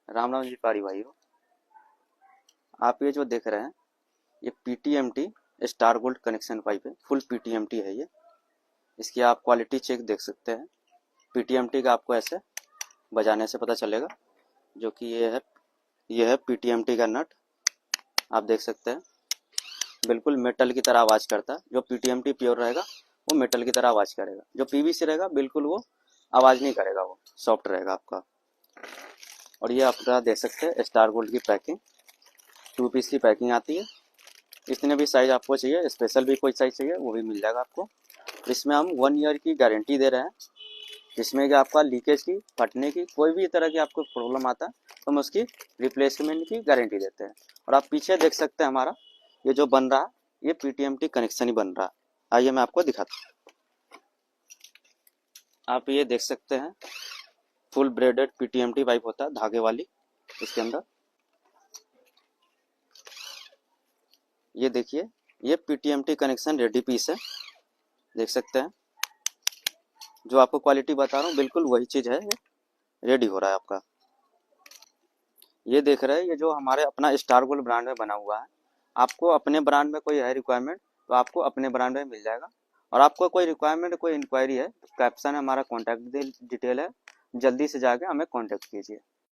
राम राम जी पारी भाइयों। आप ये जो देख रहे हैं ये पीटीएमटी स्टार गोल्ड कनेक्शन पाइप है। फुल पीटीएमटी है ये। इसकी आप क्वालिटी चेक देख सकते हैं। पीटीएमटी का आपको ऐसे बजाने से पता चलेगा। जो कि ये है पीटीएमटी का नट। आप देख सकते हैं बिल्कुल मेटल की तरह आवाज़ करता है। जो पीटीएमटी प्योर रहेगा वो मेटल की तरह आवाज़ करेगा। जो पीवीसी रहेगा बिल्कुल वो आवाज़ नहीं करेगा, वो सॉफ्ट रहेगा आपका। और ये आपका देख सकते हैं स्टार गोल्ड की पैकिंग, 2 पीस की पैकिंग आती है। जितने भी साइज आपको चाहिए, स्पेशल भी कोई साइज चाहिए वो भी मिल जाएगा आपको। इसमें हम 1 ईयर की गारंटी दे रहे हैं। जिसमें कि आपका लीकेज की, फटने की, कोई भी तरह की आपको प्रॉब्लम आता है तो हम उसकी रिप्लेसमेंट की गारंटी देते हैं। और आप पीछे देख सकते हैं हमारा ये जो बन रहा है ये पीटीएमटी कनेक्शन ही बन रहा है। आइए मैं आपको दिखाता हूँ। आप ये देख सकते हैं फुल ब्रेडेड पीटीएमटी पाइप होता है, धागे वाली। इसके अंदर ये देखिए, ये पीटीएमटी कनेक्शन रेडी पीस है। देख सकते हैं जो आपको क्वालिटी बता रहा हूँ बिल्कुल वही चीज़ है। ये रेडी हो रहा है आपका। ये देख रहे हैं ये जो हमारे अपना स्टार गोल्ड ब्रांड में बना हुआ है। आपको अपने ब्रांड में कोई है रिक्वायरमेंट तो आपको अपने ब्रांड में मिल जाएगा। और आपको कोई रिक्वायरमेंट, कोई इंक्वायरी है, कैप्शन में हमारा कॉन्टैक्ट डिटेल है। जल्दी से जाके हमें कॉन्टैक्ट कीजिए।